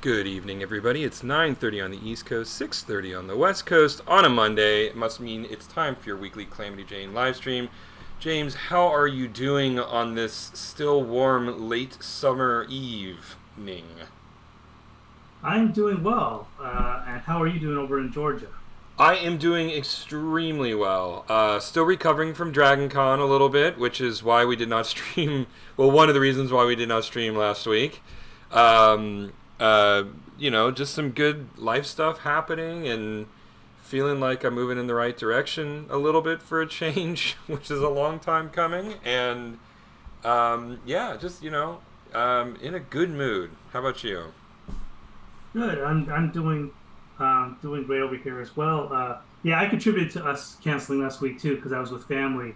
Good evening, everybody. It's 9:30 on the East Coast, 6:30 on the West Coast on a Monday. It must mean it's time for your weekly Calamity Jane live stream. James, how are you doing on this still warm late summer evening? I'm doing well. And how are you doing over in Georgia? I am doing extremely well. Still recovering from DragonCon a little bit, which is why we did not stream. Well, one of the reasons why we did not stream last week. Um, just some good life stuff happening and feeling like I'm moving in the right direction a little bit for a change, which is a long time coming. And in a good mood. How about you? Good. I'm doing great over here as well. Yeah, I contributed to us canceling last week too because I was with family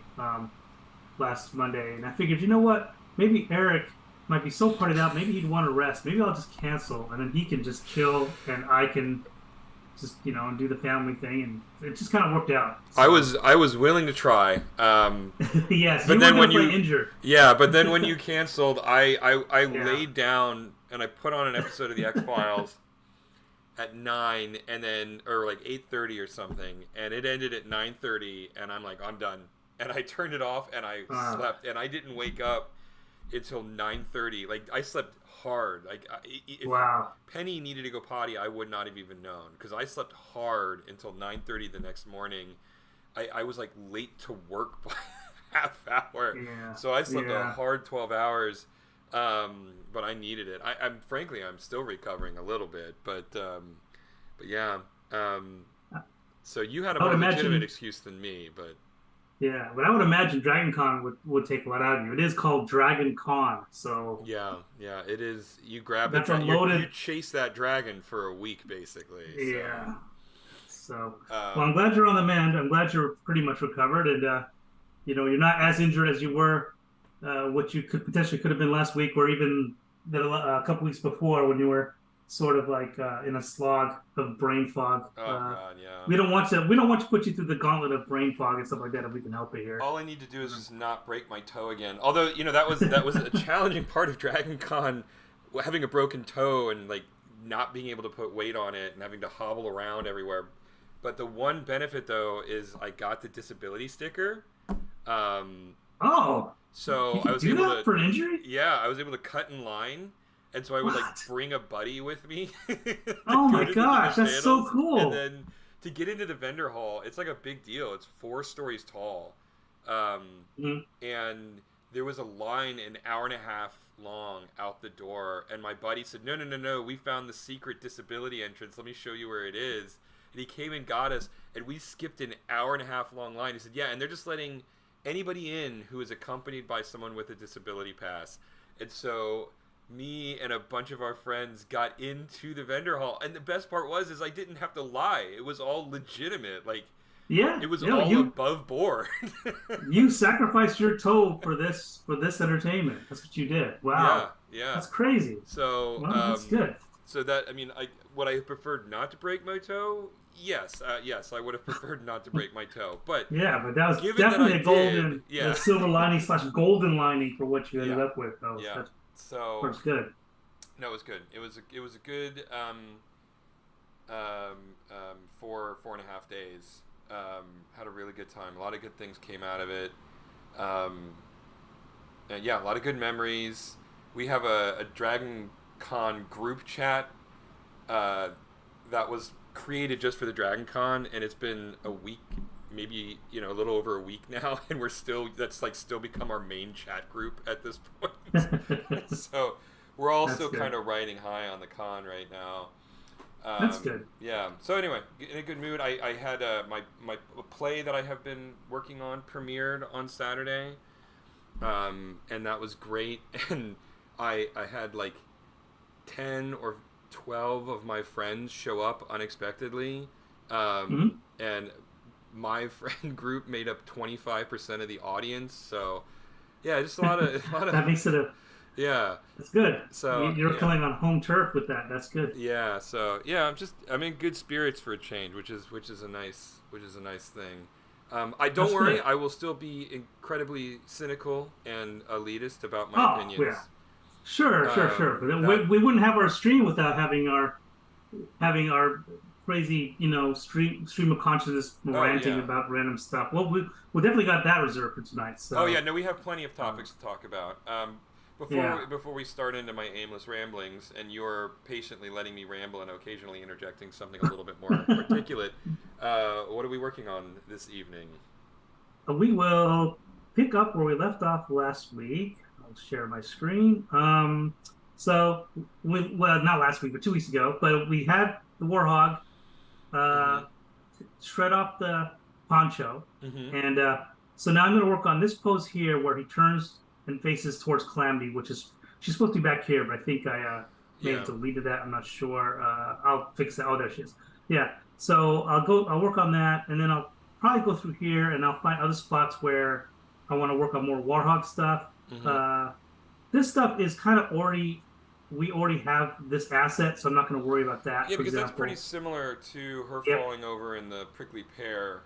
last Monday, and I figured, you know what? Maybe Eric might be so partied out. Maybe he'd want to rest. Maybe I'll just cancel, and then he can just chill, and I can just and do the family thing, and it just kind of worked out. I So was I was willing to try. yes, But you were then gonna when play you injured. Yeah, but then when you canceled, I Yeah. laid down and I put on an episode of the X Files at 9 and then or like 8:30 or something, and it ended at 9:30, and I'm like, I'm done. And I turned it off and I Uh, slept, and I didn't wake up until 9:30. Like, I slept hard. Like, if wow. Penny needed to go potty, I would not have even known because I slept hard until 9:30 the next morning. I was like late to work by half hour, Yeah. so I slept a Yeah. hard 12 hours. But I needed it. I'm still recovering a little bit, but yeah. So you had a I would more legitimate imagine. excuse than me, but Yeah, but I would imagine DragonCon would take a lot out of you. It is called DragonCon, so yeah, it is. You grab the that's a you loaded. chase that dragon for a week basically. So, Yeah. So, well, I'm um, glad you're on the mend. I'm glad you're pretty much recovered, and you're not as injured as you were, what you could have been last week, or even a couple weeks before when you were sort of like in a slog of brain fog. oh god, yeah. We don't want to put you through the gauntlet of brain fog and stuff like that if we can help it here. All I need to do is just not break my toe again. Although, that was a challenging part of Dragon Con, having a broken toe and like not being able to put weight on it and having to hobble around everywhere. But the one benefit though is I got the disability sticker. Um, Oh, so you I can was do able that to for an injury? yeah, I was able to cut in line, and so I would like What? bring a buddy with me to Oh go my to the gosh, that's so channels, and cool. then to get into the vendor hall. It's like a big deal. It's 4 stories tall, Mhm. and there was a line an hour and a half long out the door. And my buddy said, "No, no, no, no! We found the secret disability entrance. Let me show you where it is." And he came and got us, and we skipped an hour and a half long line. He said, "Yeah, and they're just letting anybody in who is accompanied by someone with a disability pass." And so me and a bunch of our friends got into the vendor hall, and the best part was is I didn't have to lie. It was all legitimate. Like, Yeah, it was no, all you above board. you sacrificed your toe for this entertainment. That's what you did. Yeah, Wow, yeah. that's crazy. So, Well, that's good. so that, I mean, I would I have preferred not to break my toe? Yes, yes, I would have preferred not to break my toe. But Yeah, but that was given that I definitely did, a yeah, silver lining slash golden lining for what you ended yeah, up with. yeah. That's So That's good. no, it was good. It was a good 4.5 days. Had a really good time. A lot of good things came out of it. Um, and yeah, a lot of good memories. We have a Dragon Con group chat uh, that was created just for the Dragon Con, and it's been a week, maybe a little over a week now, and that's like still become our main chat group at this point. So we're all That's still kind good. of riding high on the con right now. That's good. Yeah. So anyway, in a good mood. I had my play that I have been working on premiered on Saturday, and that was great. And I had like 10 or 12 of my friends show up unexpectedly, Hmm. and my friend group made up 25% of the audience. So yeah, just a lot of That makes it a yeah. That's good. So You're yeah. coming on home turf with that. That's good. Yeah, so yeah, I'm in good spirits for a change, which is a nice thing. I don't That's worry, good. I will still be incredibly cynical and elitist about my Oh, opinions. yeah. Sure. But then we wouldn't have our stream without having our crazy, stream of consciousness Oh ranting yeah. about random stuff. Well, we definitely got that reserved for tonight. Oh yeah, So, no, we have plenty of um, topics to talk about. yeah, Before we start into my aimless ramblings, and you're patiently letting me ramble and occasionally interjecting something a little bit more articulate, what are we working on this evening? we will pick up where we left off last week. I'll share my screen. So well, not last week, but 2 weeks ago. But we had the Warhog Mm-hmm. uh, shred off the poncho, Mm-hmm. and so now I'm going to work on this pose here where he turns and faces towards Calamity, which is she's supposed to be back here, but I think I may have Yeah. deleted that. I'm not sure. I'll fix that. Oh, there she is. Yeah. So I'll work on that, and then I'll probably go through here and I'll find other spots where I want to work on more Warhog stuff. Mm-hmm. Uh, this stuff is kind of we already have this asset, so I'm not going to worry about that. Yeah, For because that's pretty example, similar to her yep, falling over in the prickly pear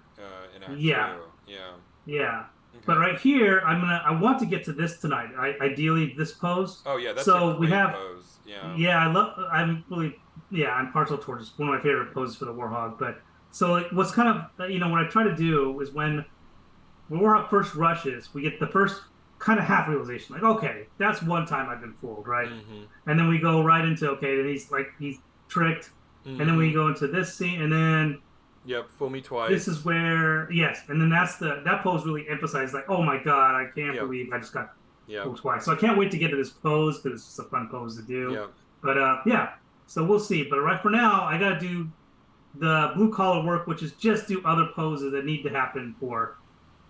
in Act yeah, Two. Yeah. yeah. But Okay. right here, I want to get to this tonight. Ideally this pose. Oh yeah, that's a So we great have, pose. Yeah. yeah, I'm really, yeah, I'm partial towards this. One of my favorite poses for the Warhog. But so like, what's kind of, what I try to do is when Warhog first rushes, we get the first kind of half realization, like, okay, that's one time I've been fooled, right? Mm-hmm. And then we go right into, okay, then he's tricked, and then Mm-hmm. we go into this scene, and then Yep. Fool me this is twice. where, yes, and then that pose really emphasized, like, oh my god, I can't Yep. believe I just got Yep. fooled twice. So I can't wait to get to this pose because it's just a fun pose to do. Yep. But yeah, so we'll see. But right for now, I got to do the blue collar work, which is just do other poses that need to happen for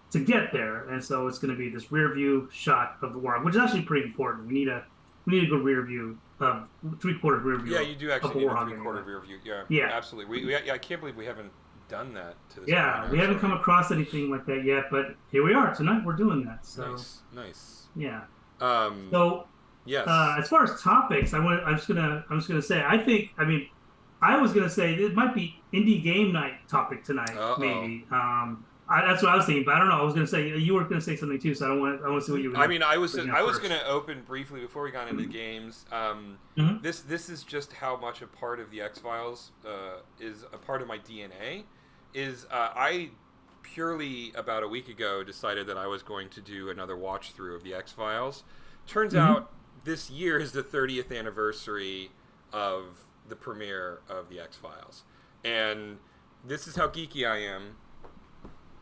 to get there. And so it's going to be this rear view shot of the Warhog, which is actually pretty important. We need a good rear view, 3/4 rear view Yeah, you do of actually the need a Warhog three-quarter anyway. rear view. Yeah, Yeah, absolutely. Yeah, I can't believe we haven't done that to this point, yeah, we haven't come actually. across anything like that yet, but here we are tonight. We're doing that. So Nice, nice. yeah. Um, So yes. as far as topics, I'm just gonna say I was gonna say it might be indie game night topic tonight Uh-oh. maybe. That's what I was thinking, but I don't know. I was gonna say you were gonna say something too, so I want to see what you were I gonna mean, I was bring I up was first. gonna open briefly before we got into games. Hmm. This is just how much a part of the X Files is a part of my DNA. I purely about a week ago decided that I was going to do another watch through of the X Files. Turns Hmm. out this year is the 30th anniversary of the premiere of the X Files, and this is how geeky I am.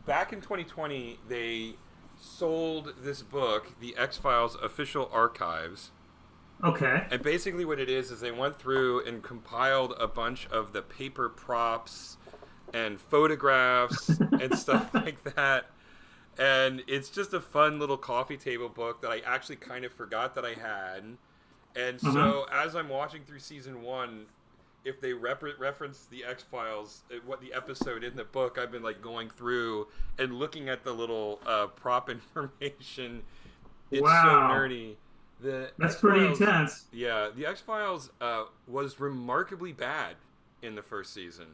Back in 2020, they sold this book, The X Files Official Archives. Okay. And basically, what it is they went through and compiled a bunch of the paper props and photographs and stuff like that. And it's just a fun little coffee table book that I actually kind of forgot that I had. And Uh-huh. so, as I'm watching through season one, if they reference the X Files, what the episode in the book, I've been like going through and looking at the little prop information. It's so Wow, nerdy. The that's X pretty Files, intense. yeah, the X Files was remarkably bad in the first season.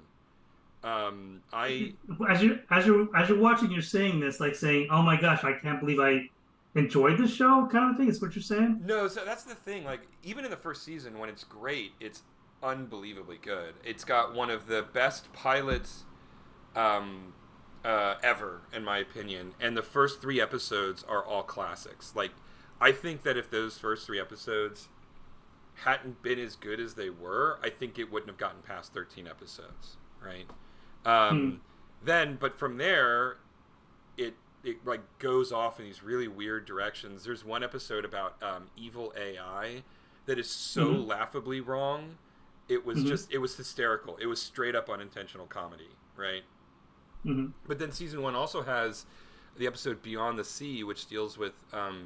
I As you're watching, you're saying this, like saying, "Oh my gosh, I can't believe I enjoyed the show," kind of thing. Is what you're saying? No, so that's the thing. Like, even in the first season, when it's great, it's unbelievably good. It's got one of the best pilots um, ever, in my opinion. And the first three episodes are all classics. Like, I think that if those first three episodes hadn't been as good as they were, I think it wouldn't have gotten past 13 episodes, right? Hmm. Um, but from there, it like goes off in these really weird directions. There's one episode about evil AI that is so Hmm. laughably wrong. It was Hmm. just it was hysterical. It was straight up unintentional comedy, right? Hmm. But then season one also has the episode Beyond the Sea, which deals with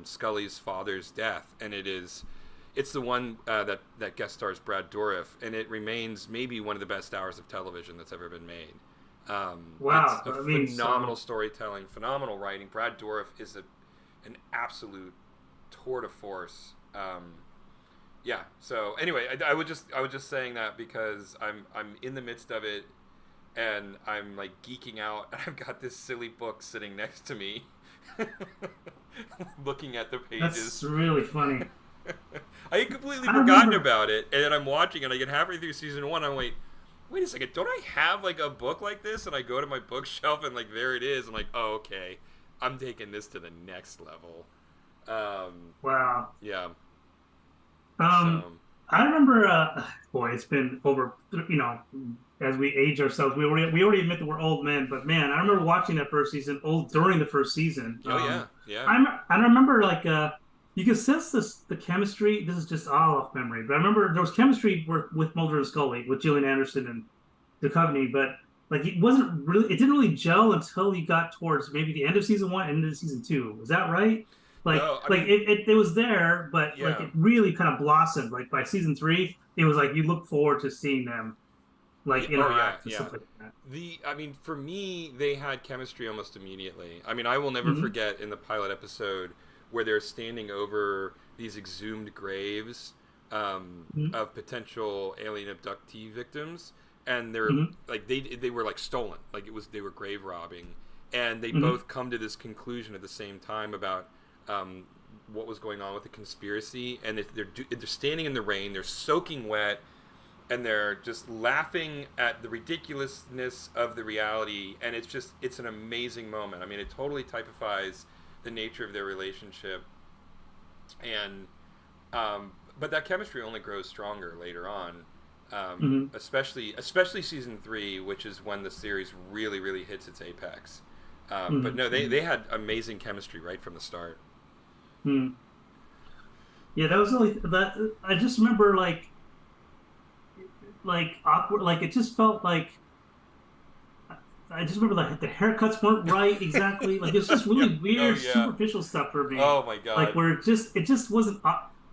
Scully's father's death, and it's the one that guest stars Brad Dourif, and it remains maybe one of the best hours of television that's ever been made. It's Wow. a I mean, phenomenal so storytelling, phenomenal writing. Brad Dourif is an absolute tour de force. Yeah. So anyway, I was just saying that because I'm in the midst of it, and I'm like geeking out. I've got this silly book sitting next to me, looking at the that's pages. really funny. I had completely I forgotten remember. about it, and then I'm watching and I get halfway through season 1. I'm like, wait a second, don't I have like a book like this? And I go to my bookshelf and like there it is. I'm like, oh okay, I'm taking this to the next level. Wow. Yeah. Um, So I remember. Boy, it's been over. As we age ourselves, we already admit that we're old men. But man, I remember watching that first season. Old during the first season. oh yeah, yeah. I remember like you could sense the chemistry. This is just all off memory, but I remember there was chemistry with Mulder and Scully, with Gillian Anderson and Duchovny, but like it didn't really gel until you got towards maybe the end of season 1 and into season 2. Is that right? Like No, I like mean, it was there, but like yeah. it really kind of blossomed. Like by season 3, it was like you look forward to seeing them Yeah, like oh yeah, interact and yeah. stuff like that. I mean, for me, they had chemistry almost immediately. I mean, I will never Mm-hmm. forget in the pilot episode where they're standing over these exhumed graves Mm-hmm. of potential alien abductee victims, and they're Mm-hmm. like they were like stolen, like it was they were grave robbing, and they Mm-hmm. both come to this conclusion at the same time about um, what was going on with the conspiracy, and they're standing in the rain, they're soaking wet, and they're just laughing at the ridiculousness of the reality, and it's an amazing moment. I mean, it totally typifies the nature of their relationship, and but that chemistry only grows stronger later on, Mm-hmm. especially season 3, which is when the series really hits its apex. But no, Mm-hmm. they had amazing chemistry right from the start. Mm-hmm. Yeah, that was really that. I just remember like awkward. Like it just felt like I just remember like the haircuts weren't right exactly. Like it's just Yeah. really Oh weird, yeah. superficial stuff for me. Oh my Like god. where it just wasn't.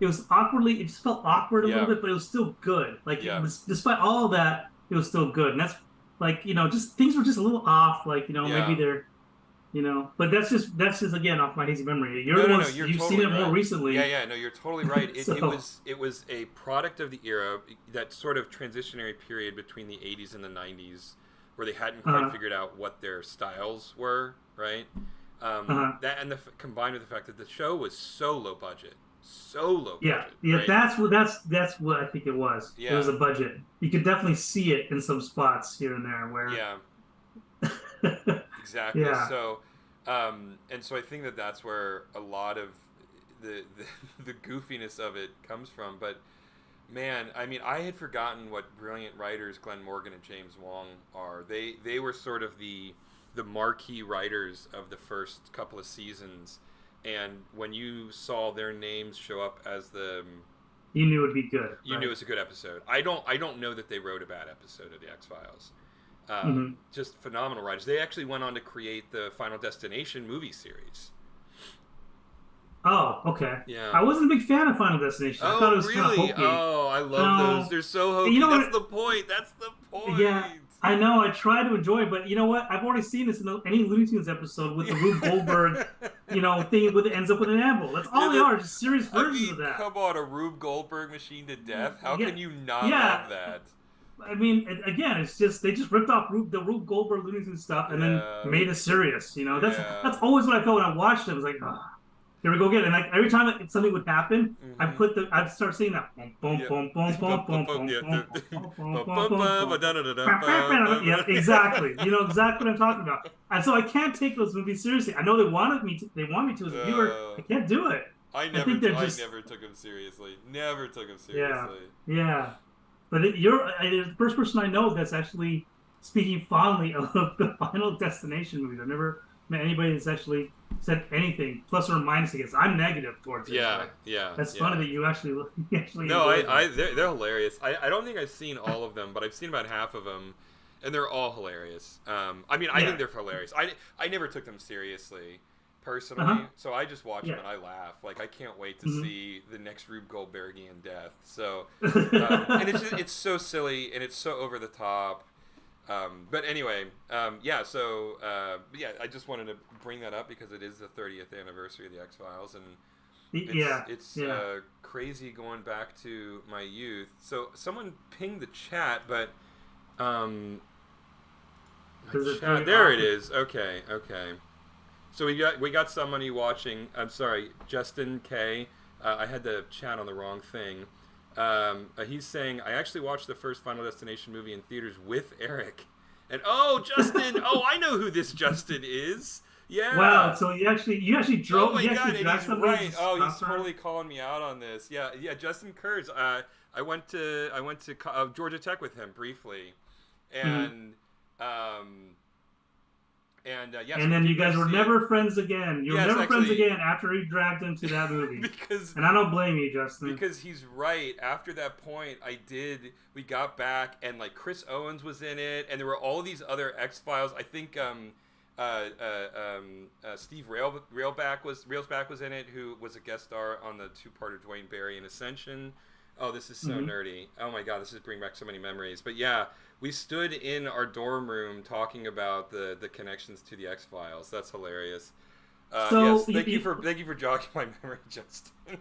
It was awkwardly. It just felt awkward a little Yeah. bit, but it was still good. Like it Yeah. was, despite all of that, it was still good. And that's like just things were just a little off. Like maybe Yeah. they're but that's just again off my hazy memory. You're No, the no, no. ones You're you've seen totally it more right. Yeah, recently, yeah. No, you're totally right. so It was a product of the era, that sort of transitionary period between the '80s and the '90s, where they hadn't quite uh, figured out what their styles were, right? uh, That and combined with the fact that the show was so low yeah, budget, yeah. right? That's what I think it was. It was Yeah, a budget. You could definitely see it in some spots here and there where, yeah. Exactly. yeah. So, and so I think that that's where a lot of the goofiness of it comes from. But man, I mean, I had forgotten what brilliant writers Glenn Morgan and James Wong are. They were sort of the marquee writers of the first couple of seasons. And when you saw their names show up as You knew it'd be good, you knew it right? was a good episode. I don't know that they wrote a bad episode of the X Files. Hmm. Just phenomenal writers. They actually went on to create the Final Destination movie series. Oh, okay. Yeah. I wasn't a big fan of Final Destination. I thought it Oh, was kind of really? hokey. Oh, I love those. No, They're so you hokey. know That's what? the point. That's the Yeah, point. I know. I try to enjoy it, but you know what? I've already seen this in any Looney Tunes episode with the Rube Goldberg, thing with it ends up with an apple. That's Yeah, all they are, just serious I versions of mean, that. come on, a Rube Goldberg machine to death. How Yeah, can you not yeah. love that? I mean, again, it's just they just ripped off the Rube Goldberg Looney Tunes stuff and then Yeah. made it serious. Yeah. That's always what I felt when I watched it. I was like, oh, here we go again. And like every time something would happen, Mm-hmm. I'd start saying that boom Yeah. boom boom boom boom boom Yeah. boom boom boom boom boom boom. Yeah, exactly. You know exactly what I'm talking about. And so I can't take those movies seriously. I know they want me to as a viewer. I can't do it. I think they're I just never took him seriously. Never took him yeah, seriously. yeah. But you're the first person I know that's actually speaking fondly of the Final Destination movies. I've never met anybody that's actually said anything plus or minus against. I'm negative towards it. Yeah, But yeah. that's yeah. funny that you actually you actually No, enjoy them. they're hilarious. I don't think I've seen all of them, but I've seen about half of them, and they're all hilarious. I mean, I Yeah. think they're hilarious. I never took them seriously, personally, Uh-huh. so I just watch them Yeah. and I laugh. Like I can't wait to Mhm. see the next Rube Goldbergian death. So, and it's so silly and it's so over the top. But anyway, yeah. So yeah, I just wanted to bring that up because it is the 30th anniversary of the X Files, and Yeah. it's Yeah. crazy going back to my youth. So someone pinged the chat, but um, Does it chat, very there it often- is. Okay, okay. So we got somebody watching. I'm sorry, Justin K. I had the chat on the wrong thing. He's saying, I actually watched the first Final Destination movie in theaters with Eric. And, oh, Justin! Oh, I know who this Justin is! Yeah! Wow, so you actually drove... Oh my god, and he's right! Oh, he's sponsor? totally calling me out on this. Yeah, Justin Kurz. I went to Georgia Tech with him briefly. And, yes, and then you guys were never friends again. You were never friends again after he dragged him to that movie. And I don't blame you, Justin. Because he's right. After that point, we got back, and like Chris Owens was in it, and there were all these other X-Files. I think Steve Railsback was in it, who was a guest star on the two-parter Dwayne Barry and Ascension. Oh, this is so nerdy. Oh my god, this is bringing back so many memories. But yeah, we stood in our dorm room talking about the connections to the X-Files. That's hilarious. Yes, thank you for jogging my memory, Justin.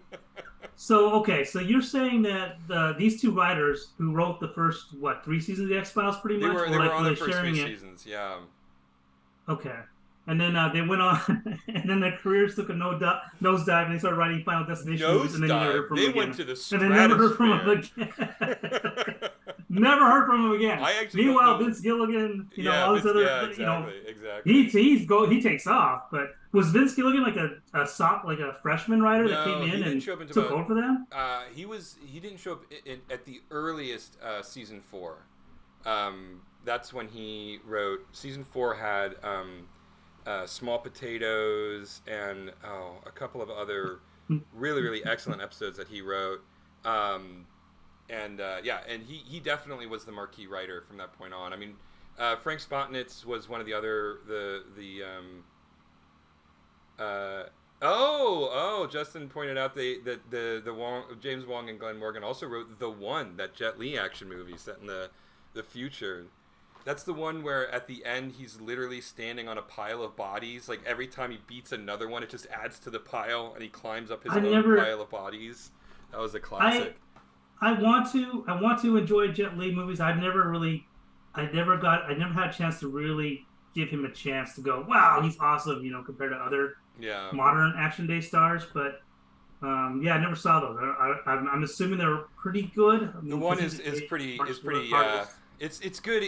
So you're saying that these two writers who wrote the first 3 seasons of the X-Files pretty much they were on the first 3 seasons, yeah. Okay. And then they went on, and then their careers took a nosedive, and they started writing Final Destination movies, and then you never heard from them again. Went to the stratosphere. And then never heard from them again. Never heard from him again. Meanwhile, Vince Gilligan, all these other, exactly. He takes off. But was Vince Gilligan like a freshman writer that came in and took over for them? He didn't show up at the earliest season 4. That's when he wrote. Season 4 had Small Potatoes and a couple of other really, really excellent episodes that he wrote. And he definitely was the marquee writer from that point on. I mean, Frank Spotnitz was one of the other Justin pointed out that the James Wong and Glenn Morgan also wrote The One, that Jet Li action movie set in the future. That's the one where at the end he's literally standing on a pile of bodies. Like every time he beats another one, it just adds to the pile, and he climbs up his own pile of bodies. That was a classic. I want to enjoy Jet Li movies. I never had a chance to really give him a chance to go, wow, he's awesome, compared to other modern action day stars. But I never saw those. I'm assuming they're pretty good. The one is pretty. It's good.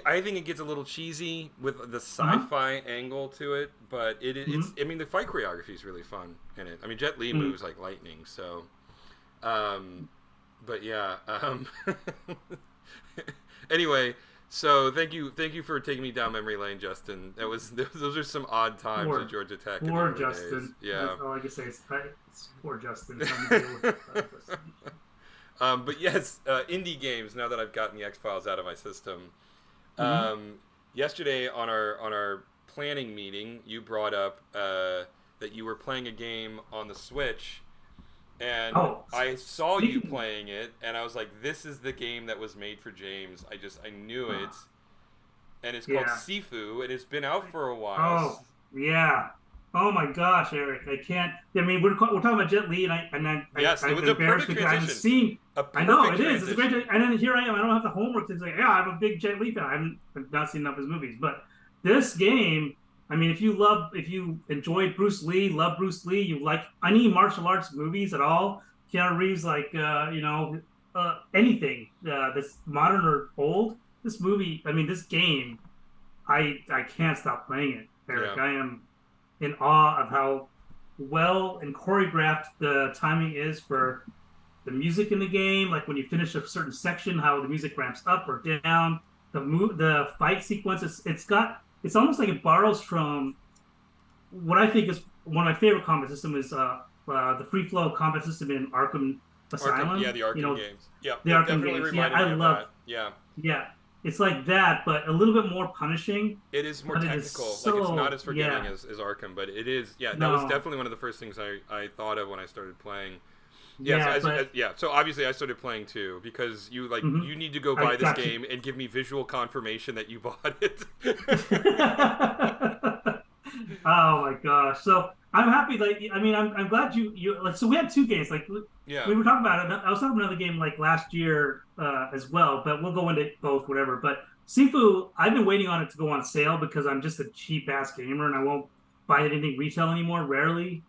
I think it gets a little cheesy with the sci-fi angle to it, but it's. I mean, the fight choreography is really fun in it. I mean, Jet Li moves like lightning. So, but yeah. Anyway, so thank you for taking me down memory lane, Justin. Those are some odd times at Georgia Tech. Poor Justin. Days. Yeah. That's all I can say is poor Justin. But yes, indie games. Now that I've gotten the X-Files out of my system, yesterday on our planning meeting, you brought up that you were playing a game on the Switch, and I saw you playing it, and I was like, "This is the game that was made for James." I knew it, and it's called Sifu, and it's been out for a while. Oh yeah. Oh my gosh, Eric! I can't. I mean, we're talking about Jet Li, and yes, it was a perfect transition. I know it is. It's a great. And then here I am. I don't have the homework to say, yeah, I'm a big Jet Li fan. I've not seen enough of his movies, but this game. I mean, if you enjoy Bruce Lee, love Bruce Lee, you like any martial arts movies at all, Keanu Reeves, anything that's modern or old. This movie. I mean, this game. I can't stop playing it, Eric. Yeah. I am in awe of how well and choreographed the timing is for the music in the game. Like when you finish a certain section, how the music ramps up or down. The fight sequence, it's almost like it borrows from what I think is one of my favorite combat system is the free flow combat system in Arkham Asylum. The Arkham games. Yeah, the Arkham games. Yeah, I love. Yeah. It's like that, but a little bit more punishing. It is more technical. It's not as forgiving as Arkham, but it is. Yeah, that was definitely one of the first things I thought of when I started playing. So obviously I started playing too because you you need to go buy this game and give me visual confirmation that you bought it. Oh my gosh! So I'm happy. I'm glad you like. So we had 2 games. We were talking about it. I was talking about another game last year as well, but we'll go into both, whatever. But Sifu, I've been waiting on it to go on sale because I'm just a cheap ass gamer and I won't buy anything retail anymore. Rarely.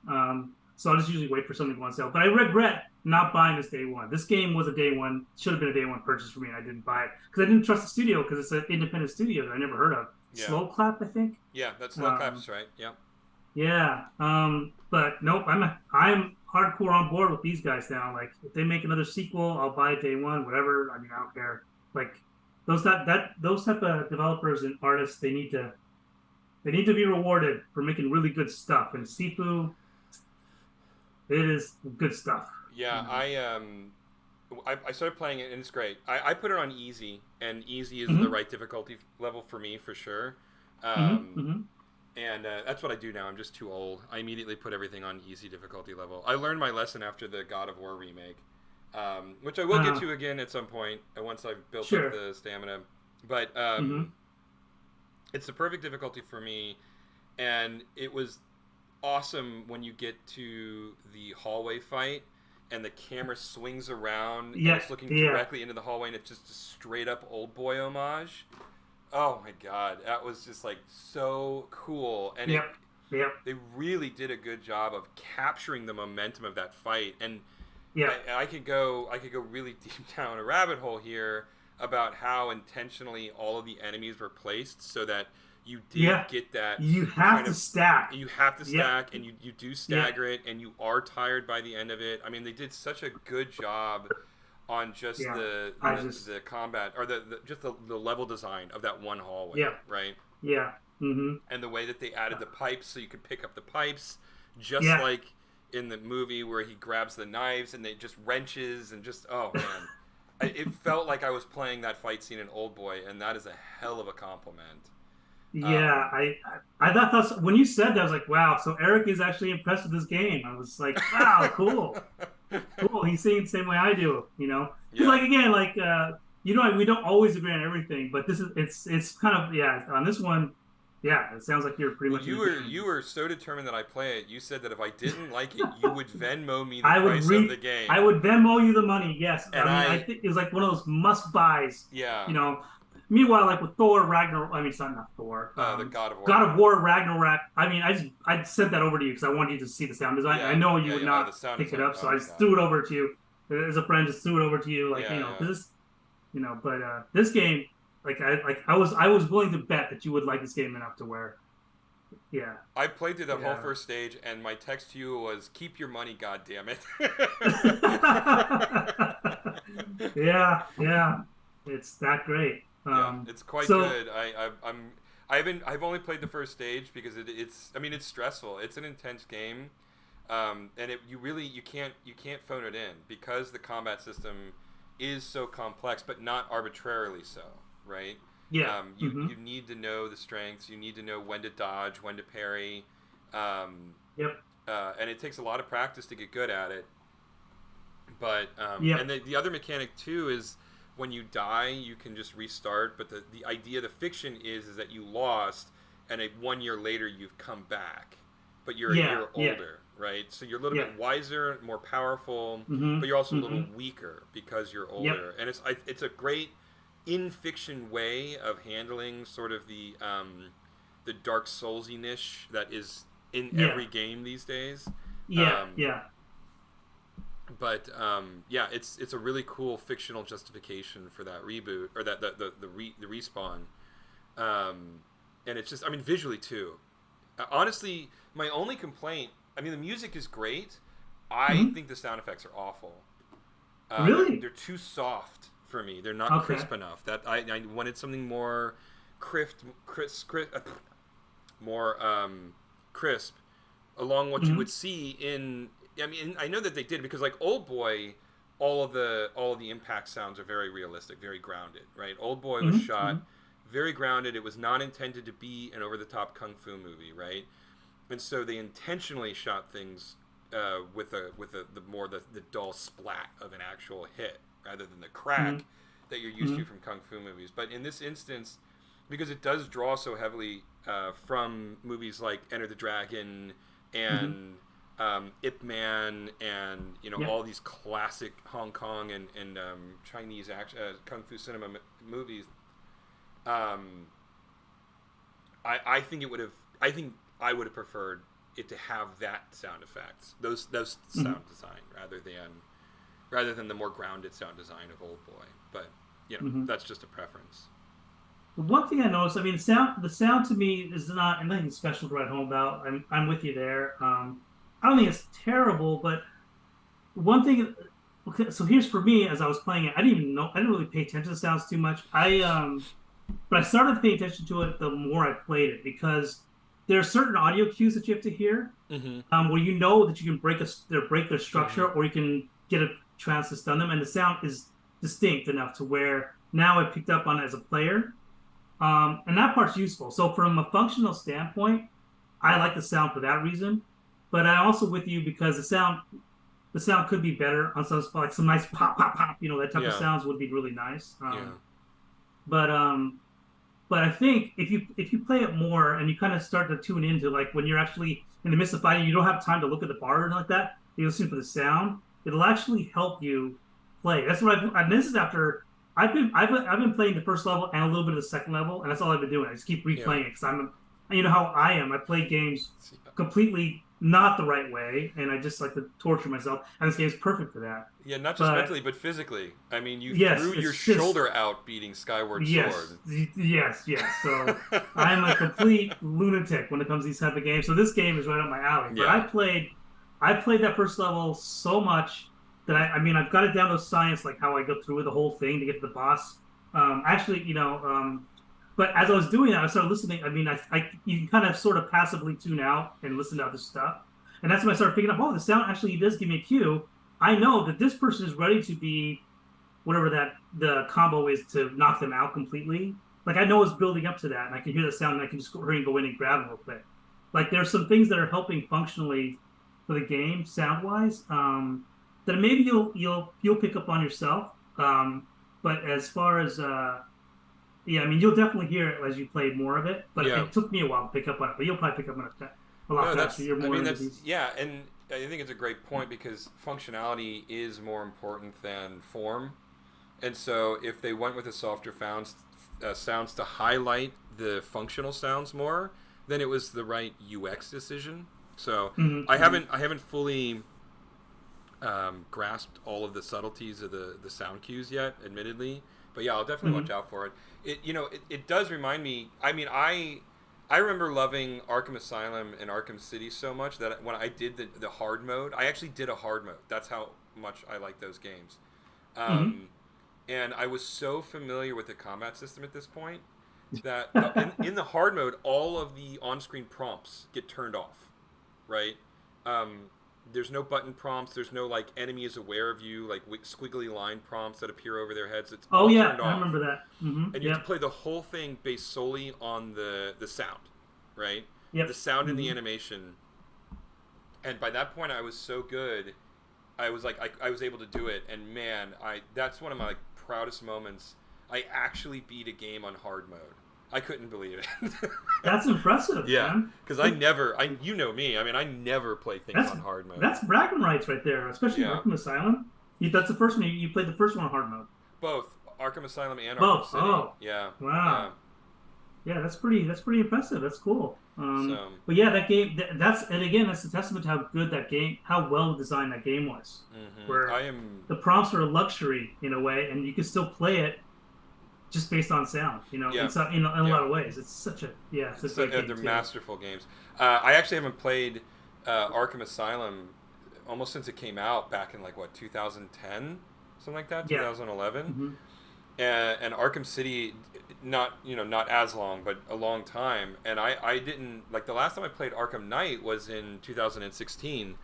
so I'll just usually wait for something to go on sale. But I regret not buying this day one. This game was a day one, should have been a day one purchase for me, and I didn't buy it because I didn't trust the studio because it's an independent studio that I never heard of. Yeah. Slow Clap, I think. Yeah, that's Slow Clap's right. Yeah. Yeah. But nope, I'm hardcore on board with these guys now. Like if they make another sequel, I'll buy it day one, whatever. I mean, I don't care. Like those type of developers and artists, they need to be rewarded for making really good stuff. And Sifu, it is good stuff. Yeah, I started playing it and it's great. I put it on easy, and easy is the right difficulty level for me for sure. And that's what I do now. I'm just too old. I immediately put everything on easy difficulty level. I learned my lesson after the God of War remake, which I will get to again at some point once I've built up the stamina. But it's the perfect difficulty for me, and it was awesome when you get to the hallway fight and the camera swings around and it's looking directly into the hallway and it's just a straight up Old Boy homage. Oh my god, that was just like so cool, and they really did a good job of capturing the momentum of that fight. And I could go really deep down a rabbit hole here about how intentionally all of the enemies were placed so that you did get that. You have to stack. You have to stack, and you do stagger it, and you are tired by the end of it. I mean, they did such a good job on just the combat, or just the level design of that one hallway, right? Yeah. And the way that they added the pipes so you could pick up the pipes, just like in the movie where he grabs the knives and they just wrenches and just, oh man. It felt like I was playing that fight scene in Old Boy, and that is a hell of a compliment. Yeah, I thought when you said that, I was like, wow, so Eric is actually impressed with this game. I was like, wow, cool. Cool. He's seeing it the same way I do, you know? Because like, again, like, you know, we don't always agree on everything, but this is, it's kind of, on this one, it sounds like you're pretty much. You were so determined that I play it. You said that if I didn't like it, you would Venmo me the price of the game. I would Venmo you the money, yes. And I think it was like one of those must buys. Yeah. You know, meanwhile, like with Thor, Ragnarok, I mean, it's not Thor. The God of War. God of War, Ragnarok. I mean, I sent that over to you because I wanted you to see the sound design. I know you would not pick it up, so I just threw it over to you. As a friend, just threw it over to you, like this, you know. But this game, I was willing to bet that you would like this game enough to where, I played through the whole first stage, and my text to you was, "Keep your money, goddammit." Yeah, it's that great. It's quite good. I've only played the first stage because it's stressful. It's an intense game, and you can't phone it in because the combat system is so complex, but not arbitrarily so, right? Yeah. You need to know the strengths. You need to know when to dodge, when to parry. And it takes a lot of practice to get good at it. But and the other mechanic too is, when you die, you can just restart. But the idea, the fiction is that you lost, and 1 year later you've come back, but you're a year older, right? So you're a little bit wiser, more powerful, but you're also a little weaker because you're older. And it's a great in fiction way of handling sort of the Dark Soulsy niche that is in every game these days. But it's a really cool fictional justification for that reboot, or that the respawn, and it's just, I mean, visually too. Honestly, my only complaint, I mean, the music is great. I think the sound effects are awful. Really? They're too soft for me. They're not crisp enough. That I wanted something more crisp, crisp, along what you would see in. I mean, I know that they did, because like Old Boy, all of the impact sounds are very realistic, very grounded, right? Old Boy was shot very grounded. It was not intended to be an over-the-top kung fu movie, right? And so they intentionally shot things with the dull splat of an actual hit, rather than the crack that you're used to from kung fu movies. But in this instance, because it does draw so heavily from movies like Enter the Dragon and Ip Man, and all these classic Hong Kong and Chinese kung fu cinema movies, I think I would have preferred it to have that sound effects, those sound design rather than the more grounded sound design of Old Boy. But that's just a preference. One thing I noticed, I mean, the sound to me is not nothing special to write home about. I'm with you there. I don't think it's terrible, but one thing. Okay, so here's for me as I was playing it. I didn't really pay attention to the sounds too much. But I started to pay attention to it the more I played it, because there are certain audio cues that you have to hear, where you know that you can break their structure, or you can get a chance to stun them, and the sound is distinct enough to where now I picked up on it as a player. And that part's useful. So from a functional standpoint, I like the sound for that reason. But I'm also with you because the sound could be better on some, like some nice pop, pop, pop. That type of sounds would be really nice. But I think if you play it more and you kind of start to tune into, like, when you're actually in the midst of fighting, you don't have time to look at the bar or like that. You listen for the sound. It'll actually help you play. That's what and this is after. I've been playing the first level and a little bit of the second level, and that's all I've been doing. I just keep replaying it because you know how I am. I play games completely not the right way, and I just like to torture myself. And this game's perfect for that. Yeah, not just mentally, but physically. I mean, you threw your shoulder out beating Skyward Sword. Yes. So I'm a complete lunatic when it comes to these type of games. So this game is right up my alley. But I played that first level so much that I've got it down to science, like how I go through the whole thing to get to the boss. But as I was doing that, I started listening. I mean, you can kind of sort of passively tune out and listen to other stuff. And that's when I started picking up, the sound actually does give me a cue. I know that this person is ready to be whatever the combo is to knock them out completely. Like, I know it's building up to that, and I can hear the sound, and I can just hurry and go in and grab them real quick. Like, there's some things that are helping functionally for the game, sound-wise, that maybe you'll pick up on yourself. But as far as you'll definitely hear it as you play more of it. But it took me a while to pick up on it. But you'll probably pick up on it a lot faster. You're more into these. Yeah, and I think it's a great point because functionality is more important than form. And so if they went with the softer sounds to highlight the functional sounds more, then it was the right UX decision. So I haven't fully grasped all of the subtleties of the sound cues yet, admittedly, but I'll definitely watch out for it. It does remind me. I mean, I remember loving Arkham Asylum and Arkham City so much that when I did the hard mode, I actually did a hard mode. That's how much I like those games. And I was so familiar with the combat system at this point that in the hard mode, all of the on-screen prompts get turned off, right? There's no button prompts. There's no, like, enemy is aware of you, like squiggly line prompts that appear over their heads. It's all turned off. I remember that. And you have to play the whole thing based solely on the sound, right? The sound and the animation. And by that point, I was so good. I was like, I was able to do it. And man, that's one of my proudest moments. I actually beat a game on hard mode. I couldn't believe it. That's impressive. Yeah, because you know me. I mean, I never play things on hard mode. That's bragging rights right there, especially Arkham Asylum. That's the first one. You played the first one on hard mode. Both Arkham Asylum and Arkham City. Oh, yeah. Wow. Yeah, that's pretty impressive. That's cool. But yeah, that game. That's a testament to how good that game, how well designed that game was. Where the prompts are a luxury in a way, and you can still play it just based on sound, in a lot of ways. It's such a it's a great game. They're masterful games. I actually haven't played Arkham Asylum almost since it came out back in 2010, something like that, 2011. And Arkham City, not as long, but a long time. And I didn't the last time I played Arkham Knight was in 2016,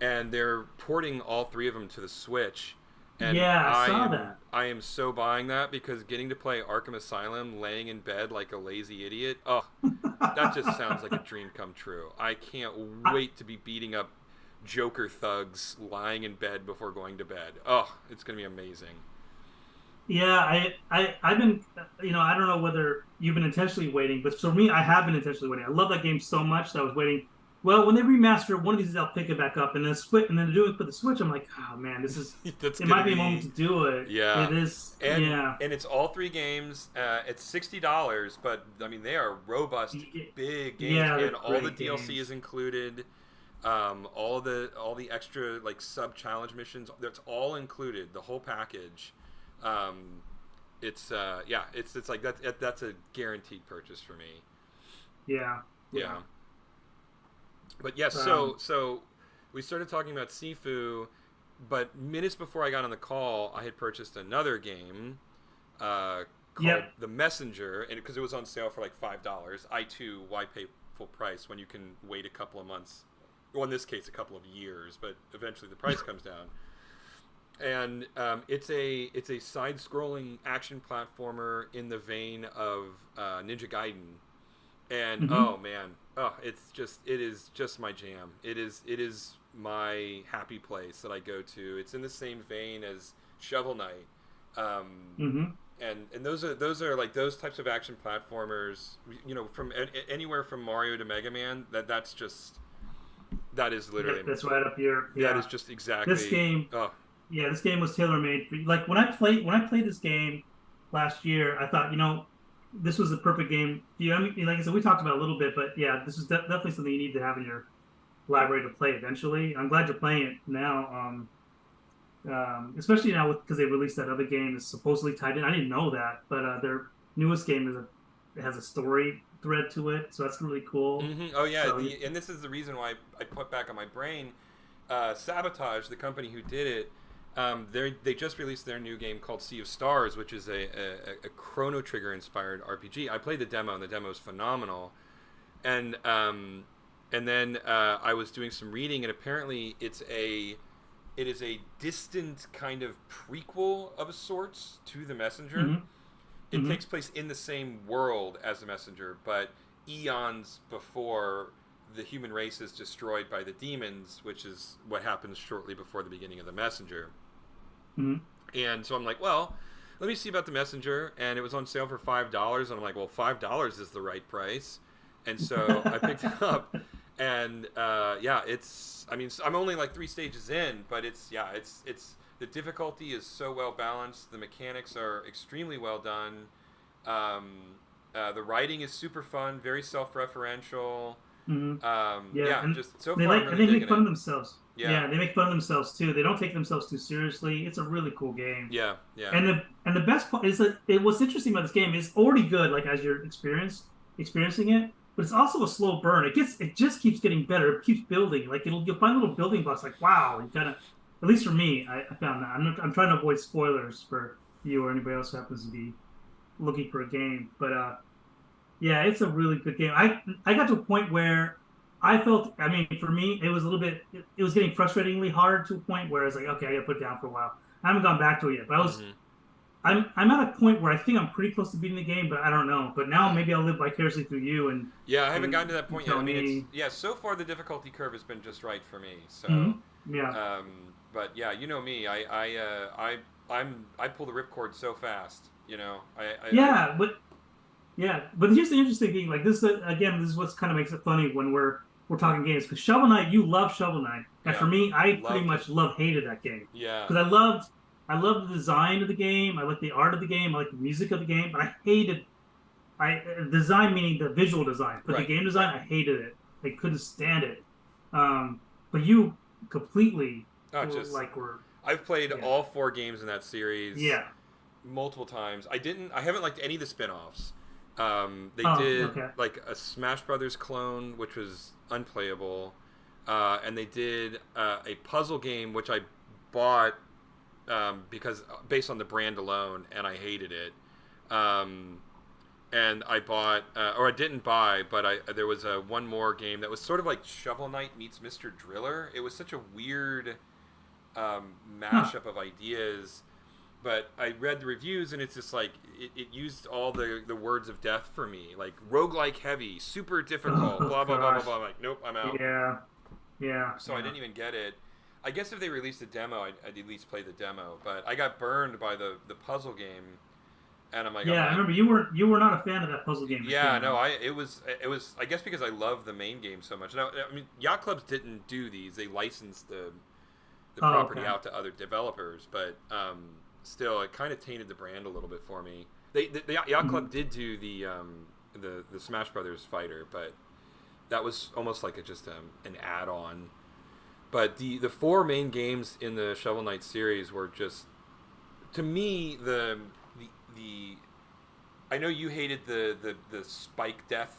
and they're porting all three of them to the Switch. And I saw that. I am so buying that because getting to play Arkham Asylum laying in bed like a lazy idiot, that just sounds like a dream come true. I can't wait to be beating up Joker thugs lying in bed before going to bed. It's going to be amazing. Yeah, I've been, I don't know whether you've been intentionally waiting, but for me, I have been intentionally waiting. I love that game so much that I was waiting Well, when they remaster one of these, I'll pick it back up, and then split, and then do it for the Switch. I'm like, oh man, this is. That's It gonna might be a moment be to do it. yeah, It is, and yeah, it's all three games. It's $60, but I mean they are robust, big games, yeah. They're and all the great DLC is games. included. All the extra like sub challenge missions, that's all included. The whole package. It's like that's a guaranteed purchase for me. Yeah, yeah. Yeah. But yes, so we started talking about Sifu, but minutes before I got on the call, I had purchased another game called Yep. The Messenger, and because it was on sale for like $5, I too, why pay full price when you can wait a couple of months? Well, in this case, a couple of years, but eventually the price comes down. And it's a side-scrolling action platformer in the vein of Ninja Gaiden. And Mm-hmm. oh man, it is just my jam. It is my happy place that I go to. It's in the same vein as Shovel Knight, Mm-hmm. and those are like those types of action platformers. You know, from anywhere from Mario to Mega Man. That is literally Yep. That's right up your. that Yeah. is just This exactly. game. Oh, Yeah, this game was tailor made for like when I played this game last year, I thought, this was the perfect game. I mean, like I said, we talked about it a little bit, but yeah, this is definitely something you need to have in your library to play eventually. I'm glad you're playing it now, especially now because they released that other game that's supposedly tied in. I didn't know that, but their newest game it has a story thread to it, so that's really cool. oh yeah, So and this is the reason why I put back on my brain. Sabotage, the company who did it, they just released their new game called Sea of Stars, which is a Chrono Trigger inspired RPG. I played the demo, and the demo is phenomenal. And then I was doing some reading, and apparently it is a distant kind of prequel of sorts to The Messenger. mm-hmm, It mm-hmm, takes place in the same world as The Messenger, but eons before the human race is destroyed by the demons, which is what happens shortly before the beginning of The Messenger. mm-hmm. And so I'm like, well, let me see about The Messenger. And it was on sale for $5. And I'm like, well, $5 is the right price. And so I picked it up. And I mean, I'm only like 3 stages in, but it's the difficulty is so well balanced. The mechanics are extremely well done. The writing is super fun, very self-referential. Mm-hmm. Yeah, and Just so they far, I'm like and really they make digging fun it. of themselves. Yeah, Yeah, they make fun of themselves too. They don't take themselves too seriously. It's a really cool game. yeah, yeah. And the best part is that what's interesting about this game is already good, like as you're experiencing it, but it's also a slow burn. It just keeps getting better. It keeps building. Like you'll find little building blocks. Like wow, you kind of at least for me, I found that. I'm trying to avoid spoilers for you or anybody else who happens to be looking for a game, but yeah, it's a really good game. I got to a point where I felt, I mean, for me, it was a little bit, it was getting frustratingly hard to a point where I was like, okay, I got to put it down for a while. I haven't gone back to it yet, but Hmm. I'm at a point where I think I'm pretty close to beating the game, but I don't know. But now maybe I'll live vicariously through you Yeah, I haven't and gotten to that point yet. tell I mean, me, so far the difficulty curve has been just right for me. So, mhm, yeah, but yeah, you know me, I pull the ripcord so fast. You know, yeah, but here's the interesting thing. Like this, again, this is what's kind of makes it funny when we're talking games because Shovel Knight, you love Shovel Knight, and yeah, for me, I pretty loved it. much love hated that game Yeah, because I loved the design of the game, I like the art of the game, I like the music of the game, but I hated design meaning the visual design, but the right, game right. design I hated it. I couldn't stand it. But you completely Oh, just were I've played yeah all 4 games in that series yeah multiple times. I haven't liked any of the spin-offs. They oh did okay like a Smash Brothers clone, which was unplayable, and they did a puzzle game which I bought because based on the brand alone, and I hated it. Um, and I bought, or I didn't buy, but there was one more game that was sort of like Shovel Knight meets Mr. Driller. It was such a weird huh mashup of ideas, but I read the reviews, and it's just like it used all the words of death for me, like roguelike heavy, super difficult, oh blah blah blah blah gosh blah. I'm like, nope, I'm out. yeah yeah So I yeah didn't even get it. I guess if they released a demo, I'd at least play the demo. But I got burned by the puzzle game, and I'm like, I'm Yeah, I not. remember you were not a fan of that puzzle game. That Yeah, came no, out. it was I guess because I love the main game so much. Now, I mean, yacht clubs didn't do these; they licensed the Oh, property okay. out to other developers, but still, it kind of tainted the brand a little bit for me. The yacht Hmm. club did do the Smash Brothers fighter, but that was almost like just an add-on. But the four main games in the Shovel Knight series were just, to me, the I know you hated the spike death,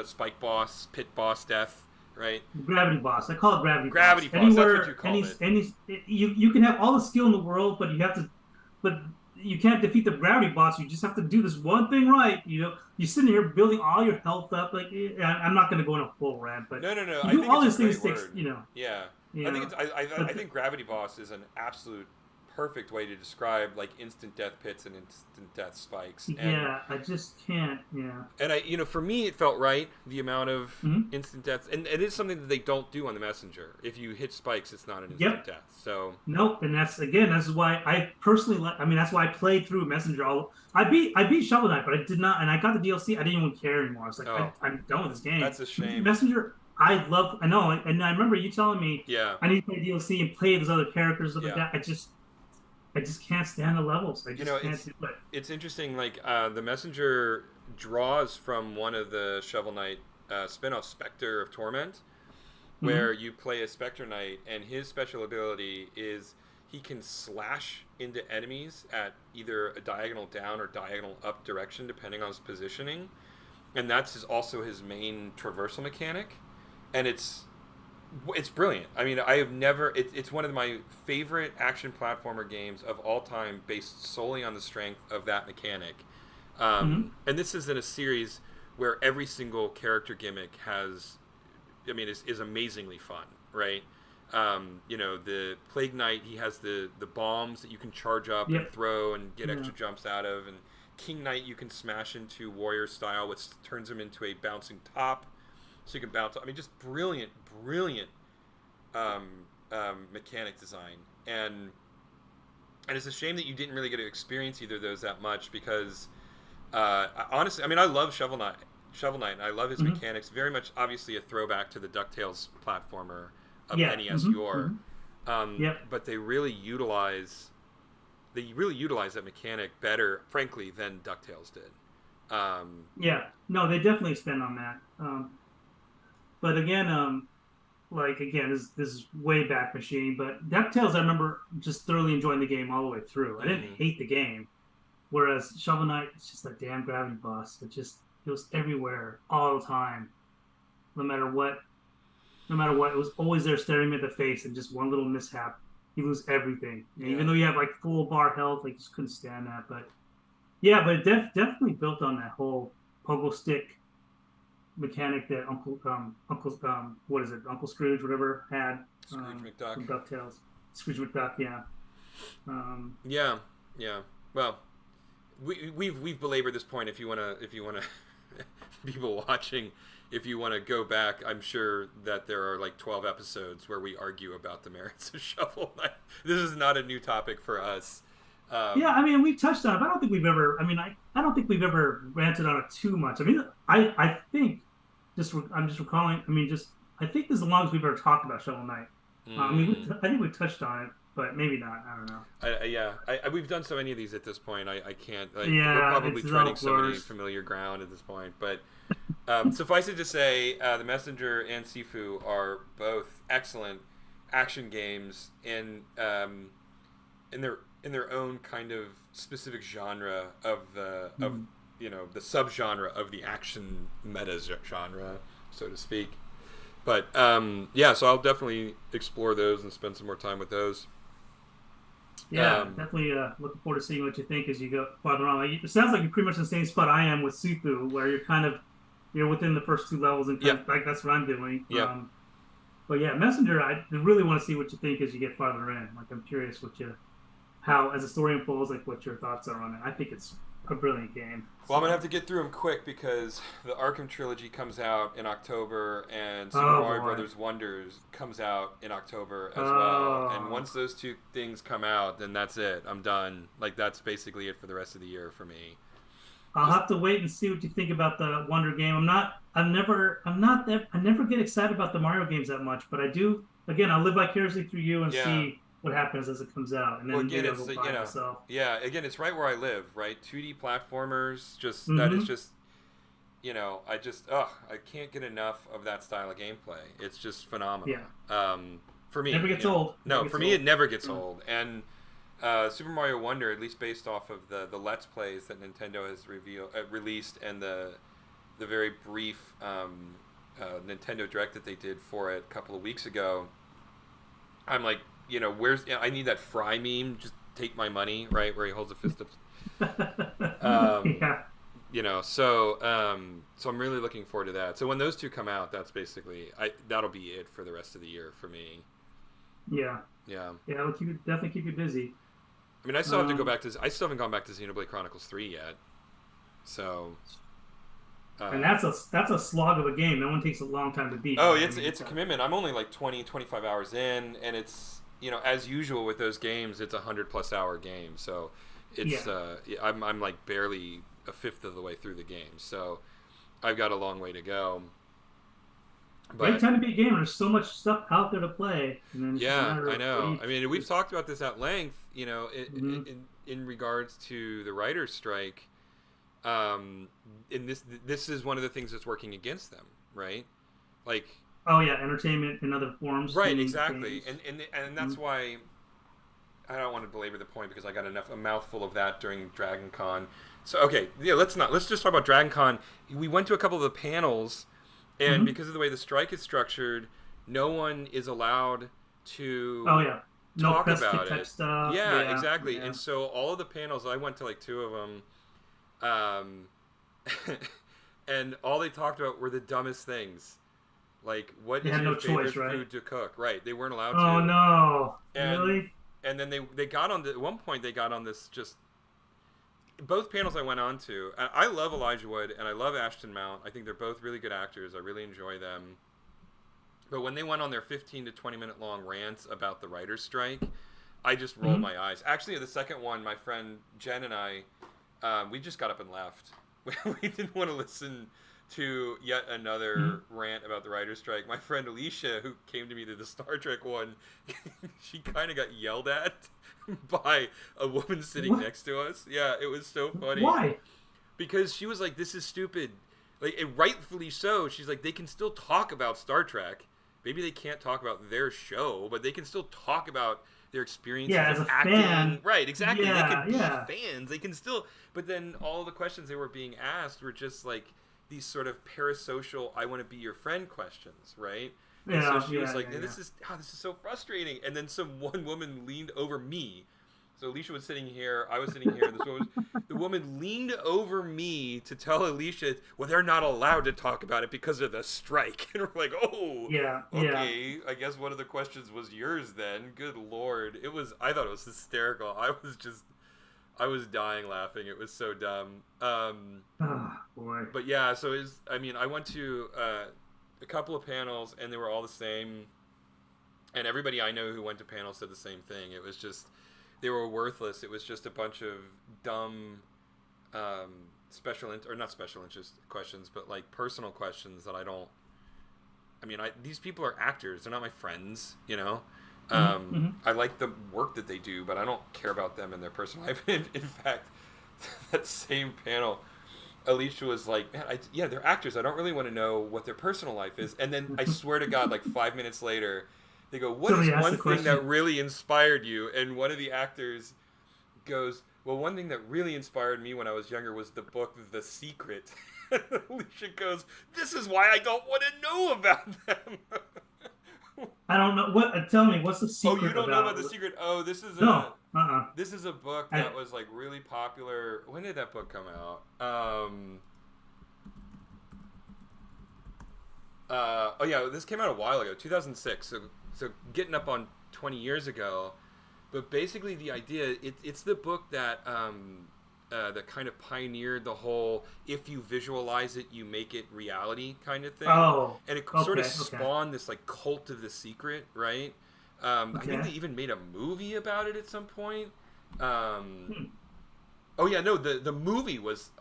spike boss, pit boss death, right? Gravity Boss. I call it Gravity Boss. Gravity boss. That's what you Anywhere, called it. you can have all the skill in the world, but but you can't defeat the Gravity Boss. You just have to do this one thing right. You sitting here building all your health up. Like I'm not going to go in a full rant, but No, no, no. you I do think all it's a these things. great Takes word. Yeah, I think I but think gravity boss is an absolute perfect way to describe like instant death pits and instant death spikes. yeah, I just can't. Yeah. And for me, it felt right, the amount of Hmm. instant deaths, and it is something that they don't do on the messenger. If you hit spikes, it's not an instant Yep. death. So Nope, and that's why I personally like. I mean, that's why I played through Messenger. I beat Shovel Knight, but I did not, and I got the DLC. I didn't even care anymore. I was like, oh, I'm done with this game. that's a shame. Messenger, I know, and I remember you telling me Yeah, I need to play DLC and play those other characters stuff like yeah. that. I just can't stand the levels. I You just know, can't do it. it's interesting. Like the messenger draws from one of the Shovel Knight spin-off, Spectre of Torment, where Hmm. you play a Spectre Knight, and his special ability is he can slash into enemies at either a diagonal down or diagonal up direction, depending on his positioning, and also his main traversal mechanic, and it's brilliant. I mean, I have never. It's one of my favorite action platformer games of all time, based solely on the strength of that mechanic. Hmm. And this is in a series where every single character gimmick is amazingly fun, right? The Plague Knight, he has the bombs that you can charge up and Yep. throw and get Yeah. extra jumps out of, and King Knight you can smash into warrior style, which turns him into a bouncing top, so you can bounce. I mean, just brilliant, brilliant mechanic design, and it's a shame that you didn't really get to experience either of those that much because, honestly, I mean, I love Shovel Knight, and I love his Hmm. mechanics. Very much, obviously, a throwback to the DuckTales platformer of Yeah. NES Hmm. yore. Hmm. Yep. But they really utilize that mechanic better, frankly, than DuckTales did. Um, Yeah. No, they definitely expand on that. But again, like again, this is way back machine. But DuckTales, I remember just thoroughly enjoying the game all the way through. I didn't mhm. hate the game. Whereas Shovel Knight, it's just a damn gravity boss. It was everywhere all the time, no matter what. No matter what, it was always there staring me in the face, and just one little mishap, you lose everything. And Yeah. even though you have like full bar health, like just couldn't stand that. But yeah, but definitely built on that whole pogo stick mechanic that Uncle what is it, Uncle Scrooge, whatever, had Scrooge McDuck. from DuckTales. Scrooge McDuck, yeah. Um, Yeah, yeah. Well, we've belabored this point. If you wanna people watching, if you wanna go back, I'm sure that there are like 12 episodes where we argue about the merits of Shovel Knight. This is not a new topic for us. yeah, Um, I mean, we touched on it. But I don't think we've ever. I mean, I don't think we've ever ranted on it too much. I mean, I think I'm just recalling. I mean, just I think this is the longest we've ever talked about Shovel Knight. I mean, mm, I think we touched on it, but maybe not. I don't know. yeah, we've done so many of these at this point. I can't. Like, we're Yeah, probably it's treading all so many blurs. familiar ground at this point. But suffice it to say, the Messenger and Sifu are both excellent action games in their own kind of specific genre of Mm. the subgenre of the action meta genre, so to speak. But yeah, so I'll definitely explore those and spend some more time with those. Yeah, Um, definitely looking forward to seeing what you think as you go farther on. Like, it sounds like you're pretty much in the same spot I am with Sifu, where you're within the first two levels, and kind yep, of, like that's what I'm doing. yep. But yeah, Messenger, I really want to see what you think as you get farther in. Like I'm curious how as the story unfolds, like what your thoughts are on it. I think it's a brilliant game. Well, I'm gonna So, have to get through them quick because the Arkham trilogy comes out in October, and Super oh Mario boy, Brothers Wonders comes out in October as well. And oh once those two things come out, then that's it. I'm done. Like that's basically it for the rest of the year for me. I'll have to wait and see what you think about the Wonder game. I never get excited about the Mario games that much, but I do. Again, I'll live vicariously through you and Yeah. see what happens as it comes out, and Well, then again, maybe I'll it's go buy you it know, myself. yeah. Again, it's right where I live, right? 2D platformers. Just that is Mm-hmm. just I just I can't get enough of that style of gameplay. It's just phenomenal. Yeah, For me, never gets old. Never no, gets for me it old. never gets Mm. old. And Super Mario Wonder, at least based off of the Let's Plays that Nintendo has released, and the very brief Nintendo Direct that they did for it a couple of weeks ago, I'm like, I need that Fry meme. Just take my money, right? Where he holds a fist up. Um, Yeah, so I'm really looking forward to that. So when those two come out, that's basically that'll be it for the rest of the year for me. yeah, Yeah. yeah. It'll definitely keep you busy. I mean, Um, I still haven't gone back to Xenoblade Chronicles 3 yet. So, and uh, that's a slog of a game. That one takes a long time to beat. oh, Right? I it's mean, it's a commitment. I'm only like 20, 25 hours in, and it's, as usual with those games, it's a 100+ hour game. So, yeah. I'm like barely a fifth of the way through the game. So, I've got a long way to go. Great But time to be a gamer. There's so much stuff out there to play, and then it's just a yeah, matter I of what know. you I mean, we've choose. talked about this at length, Hmm. in regards to the writer's strike. And this is one of the things that's working against them, right? Like, Oh yeah, entertainment in other forms, right, streaming exactly, games. and Hmm. that's why I don't want to belabor the point because I got a mouthful of that during DragonCon. So okay, yeah, let's just talk about DragonCon. We went to a couple of the panels, and Hmm. because of the way the strike is structured, no one is allowed Oh to yeah, no talk press kit about type it. stuff. Yeah, Yeah, exactly. yeah, And so all of the panels, I went to like two of them, um, and all they talked about were the dumbest things. Like, what they is had your no choice, favorite right? food to cook? Right, they weren't allowed Oh to. no, And really? and then they got on at one point they got on this just both panels I went on to. I love Elijah Wood and I love Ashton Mount. I think they're both really good actors. I really enjoy them. But when they went on their 15 to 20 minute long rants about the writer's strike, I just rolled Hmm. my eyes. Actually, the second one, my friend Jen and I, we just got up and left. We didn't want to listen to yet Hmm. another rant about the writer's strike. My friend Alicia, who came to me to the Star Trek one, she kind of got yelled at by a woman sitting What? next to us. Yeah, it was so funny Why? because she was like, "This is stupid." Like, and rightfully so. She's like, "They can still talk about Star Trek. Maybe they can't talk about their show, but they can still talk about their experiences Yeah, of as a acting." fan. Right, exactly. They Yeah, could be yeah, fans. They can still. But then all the questions they were being asked were just like these sort of parasocial, "I want to be your friend" questions, right? And so yeah, she was yeah, like, yeah, yeah. this is so frustrating." And then some one woman leaned over me. So Alicia was sitting here, I was sitting here, and the woman leaned over me to tell Alicia, "Well, they're not allowed to talk about it because of the strike." And we're like, "Oh, Yeah, yeah. okay. I guess one of the questions was yours then." Good Lord. I thought it was hysterical. I was dying laughing. It was so dumb. Oh boy. But yeah, so I went to a couple of panels and they were all the same. And everybody I know who went to panels said the same thing. It was just, they were worthless. It was just a bunch of dumb or not special interest questions, but like personal questions that I don't. I mean, these people are actors. They're not my friends, you know. Hmm. Hmm. I like the work that they do, but I don't care about them and their personal life. In fact, that same panel, Alicia was like, "Man, yeah, they're actors. I don't really want to know what their personal life is." And then I swear to God, like 5 minutes later, they go, "What is Somebody asked one the thing that question. really inspired you?" And one of the actors goes, "Well, one thing that really inspired me when I was younger was the book The Secret." And Alicia goes, "This is why I don't want to know about them." I don't know what. Tell me, what's the Oh, you secret don't know about about? The Secret? Oh, this is No. a Uh. this is a book I. that was like really popular. When did that book come out? Oh yeah, this came out a while ago, 2006. So getting up on 20 years ago. But basically, the idea it's the book that that kind of pioneered the whole "if you visualize it, you make it reality" kind of thing, Oh. and it sort Okay. of Okay. spawned this like cult of The Secret, right? I think Okay. they even made a movie about it at some point. Um, Hmm. Oh yeah, no, the movie was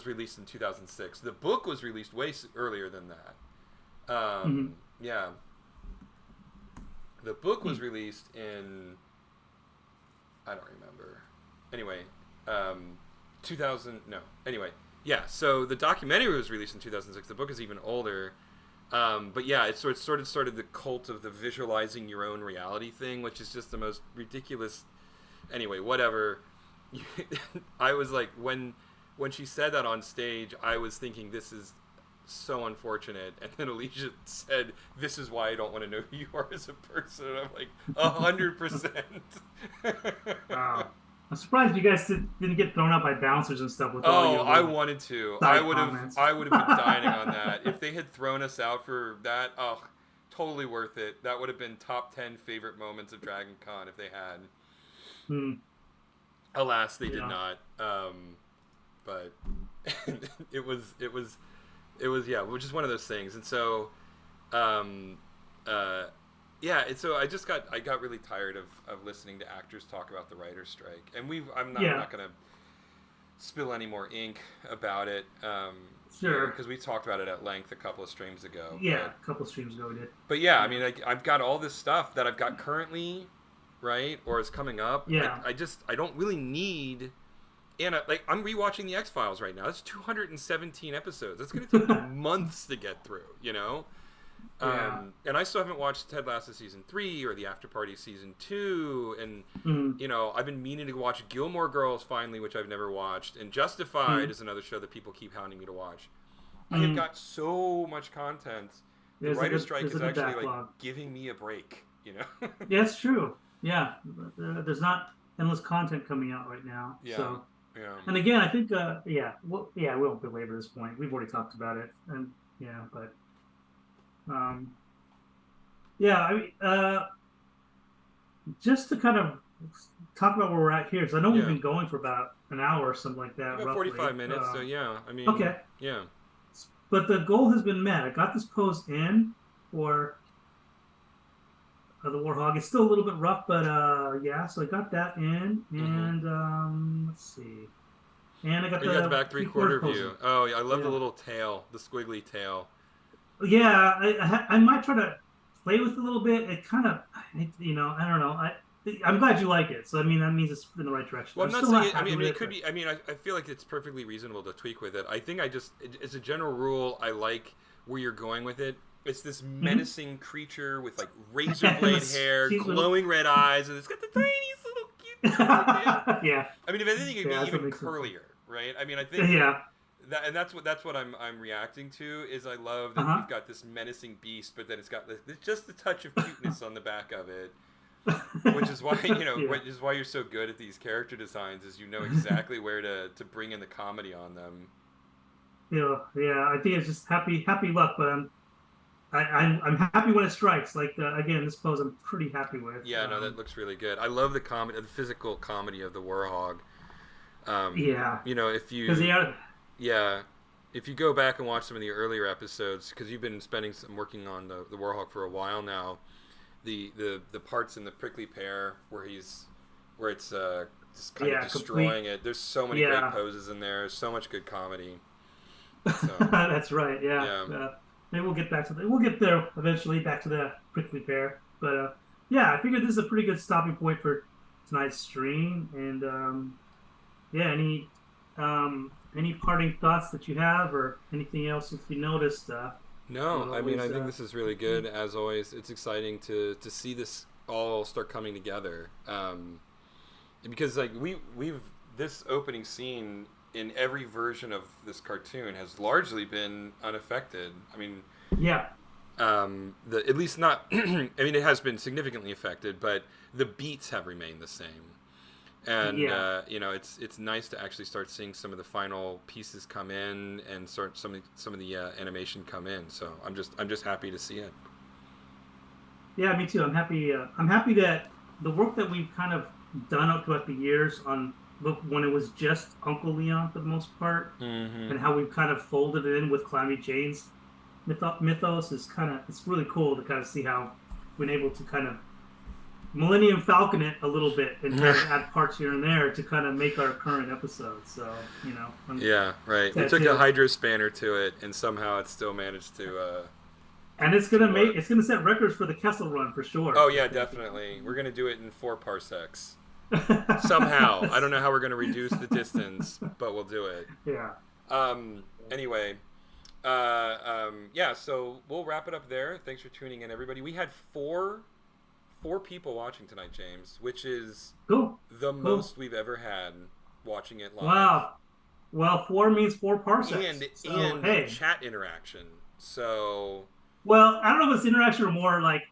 released in 2006. The book was released way earlier than that. Mm-hmm. Yeah, the book was released in, I don't remember. Anyway, 2000, no. Anyway, yeah. So the documentary was released in 2006. The book is even older. But yeah, it sort of started the cult of the visualizing your own reality thing, which is just the most ridiculous. Anyway, whatever. I was like, when she said that on stage, I was thinking, this is so unfortunate. And then Alicia said, this is why I don't want to know who you are as a person. And I'm like, 100%. Wow. I'm surprised you guys didn't get thrown out by bouncers and stuff with all your I wanted to. I would have been dining on that. If they had thrown us out for that, totally worth it. That would have been top 10 favorite moments of DragonCon if they had. Alas, they did not. But it was yeah, which is one of those things. And so yeah, and so I got really tired of listening to actors talk about the writer's strike, and I'm not gonna spill any more ink about it, sure, because we talked about it at length a couple of streams ago. Yeah, a couple of streams ago we did. But yeah, I mean, I've got all this stuff that I've got currently, right, or is coming up. Yeah, I don't really need. And I'm rewatching the X-Files right now. That's 217 episodes. That's gonna take months to get through, you know. Yeah. And I still haven't watched Ted Lasso season 3 or the After Party season 2, and you know, I've been meaning to watch Gilmore Girls finally, which I've never watched, and Justified is another show that people keep hounding me to watch. I have got so much content. The writer's strike is actually like giving me a break, you know. Yeah, it's true. Yeah, there's not endless content coming out right now. Yeah. So. Yeah. And again, I think we won't belabor this point. We've already talked about it, and but. Just to kind of talk about where we're at here, because I know we've been going for about an hour or something like that. About 45 minutes, so yeah. I mean, okay. Yeah. But the goal has been met. I got this pose in for the Warhog. It's still a little bit rough, but so I got that in, and let's see. And I got you got the back three-quarter view. Oh, yeah, I love the little tail, the squiggly tail. Yeah, I might try to play with it a little bit. It kind of, I don't know. I'm glad you like it. So I mean, that means it's in the right direction. Well, I'm not saying. I mean, it could be. I mean, I feel like it's perfectly reasonable to tweak with it. I think as a general rule, I like where you're going with it. It's this menacing creature with like razor blade hair, glowing red eyes, and it's got the tiniest little cute. Yeah. I mean, if anything, it'd be even curlier, right? I mean, I think. Yeah. And that's what I'm reacting to is I love that you've got this menacing beast, but then it's got just the touch of cuteness on the back of it, which is why which is why you're so good at these character designs, is you know exactly where to bring in the comedy on them. Yeah. I think it's just happy luck, but I'm happy when it strikes. Like again, this pose I'm pretty happy with. Yeah, no, that looks really good. I love the physical comedy of the Warhog. You know, if you. Yeah, if you go back and watch some of the earlier episodes, because you've been working on the Warhawk for a while now, the parts in the prickly pear where it's just kind of destroying it. There's so many great poses in there. So much good comedy. So, that's right. Yeah. Maybe we'll get there eventually, back to the prickly pear. But I figured this is a pretty good stopping point for tonight's stream. And any parting thoughts that you have, or anything else that you noticed? No, I mean, I think this is really good. As always, it's exciting to see this all start coming together. Because like we've this opening scene in every version of this cartoon has largely been unaffected. I mean, at least not. I mean, it has been significantly affected, but the beats have remained the same. And it's nice to actually start seeing some of the final pieces come in and start some of the animation come in. So I'm just happy to see it. Yeah, me too. I'm happy. I'm happy that the work that we've kind of done up throughout the years on when it was just Uncle Leon for the most part, and how we've kind of folded it in with Calamity Jane's mythos is it's really cool to kind of see how we've been able to kind of Millennium Falcon it a little bit and try to add parts here and there to kind of make our current episodes. So, Yeah, right. We took a hydro spanner to it, and somehow it still managed to. And it's gonna set records for the Kessel Run for sure. Oh yeah, definitely. We're gonna do it in 4 parsecs. Somehow, I don't know how we're gonna reduce the distance, but we'll do it. Yeah. Anyway, yeah. So we'll wrap it up there. Thanks for tuning in, everybody. We had four people watching tonight, James, which is the most we've ever had watching it live. Wow. Well, 4 means 4 parsecs. And chat interaction. So. Well, I don't know if it's interaction or more like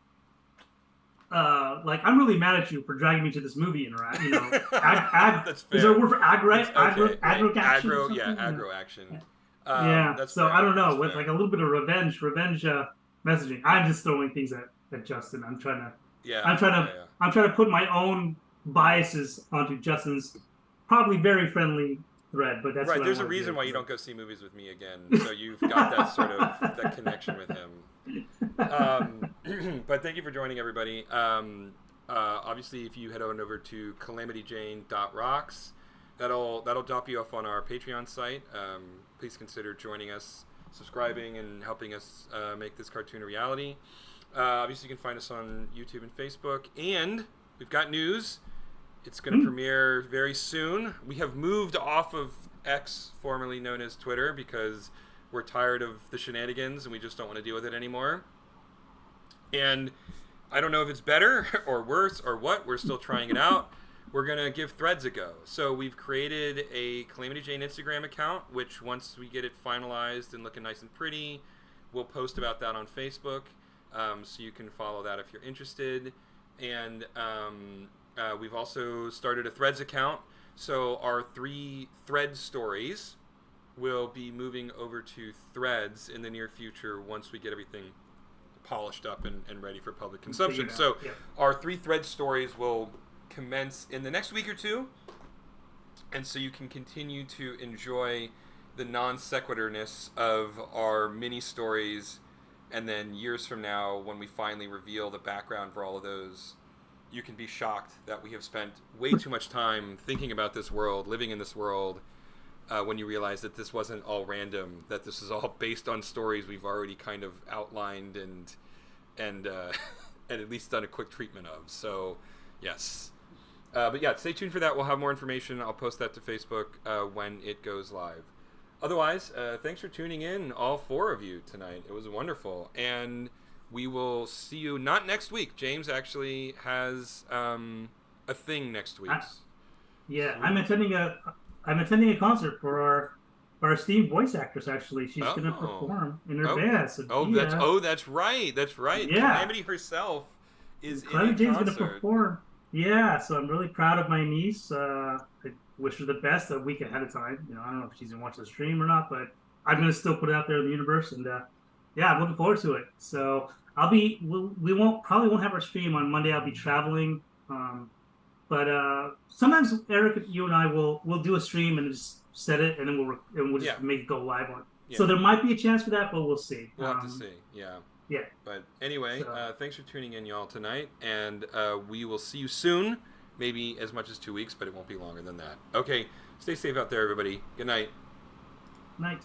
I'm really mad at you for dragging me to this movie interaction. That's fair. Is there a word for aggro action? Aggro action. So I don't know, with fair. like a little bit of revenge messaging. I'm just throwing things at Justin. I'm trying to put my own biases onto Justin's probably very friendly thread, but that's right. What There's a reason why you don't go see movies with me again. So you've got that sort of that connection with him. But thank you for joining, everybody. Obviously, if you head on over to calamityjane.rocks, that'll drop you off on our Patreon site. Please consider joining us, subscribing, and helping us make this cartoon a reality. Obviously, you can find us on YouTube and Facebook. And we've got news. It's going to premiere very soon. We have moved off of X, formerly known as Twitter, because we're tired of the shenanigans and we just don't want to deal with it anymore. And I don't know if it's better or worse or what. We're still trying it out. We're going to give Threads a go. So we've created a Calamity Jane Instagram account, which once we get it finalized and looking nice and pretty, we'll post about that on Facebook. So you can follow that if you're interested. And we've also started a Threads account. So our 3 Thread stories will be moving over to Threads in the near future once we get everything polished up and ready for public consumption. So our 3 Thread stories will commence in the next week or 2. And so you can continue to enjoy the non sequiturness of our mini stories. And then years from now, when we finally reveal the background for all of those, you can be shocked that we have spent way too much time thinking about this world, living in this world, when you realize that this wasn't all random, that this is all based on stories we've already kind of outlined and at least done a quick treatment of. So, yes. But yeah, stay tuned for that. We'll have more information. I'll post that to Facebook when it goes live. Otherwise, thanks for tuning in, all 4 of you tonight. It was wonderful. And we will see you not next week. James actually has a thing next week. I'm attending a concert for our esteemed voice actress. Actually, she's going to perform in her band. So that's right. Yeah. Calamity herself is Calamity in a Jane's concert. going to perform. Yeah, so I'm really proud of my niece. I wish her the best a week ahead of time. I don't know if she's going to watch the stream or not, but I'm going to still put it out there in the universe. And I'm looking forward to it. So we probably won't have our stream on Monday. I'll be traveling. But sometimes Eric, you and I will do a stream and just set it, and then we'll just make it go live on. Yeah. So there might be a chance for that, but we'll see. We'll have to see. Yeah. Yeah. But anyway, thanks for tuning in, y'all, tonight, and we will see you soon. Maybe as much as 2 weeks, but it won't be longer than that. Okay. Stay safe out there, everybody. Good night. Night.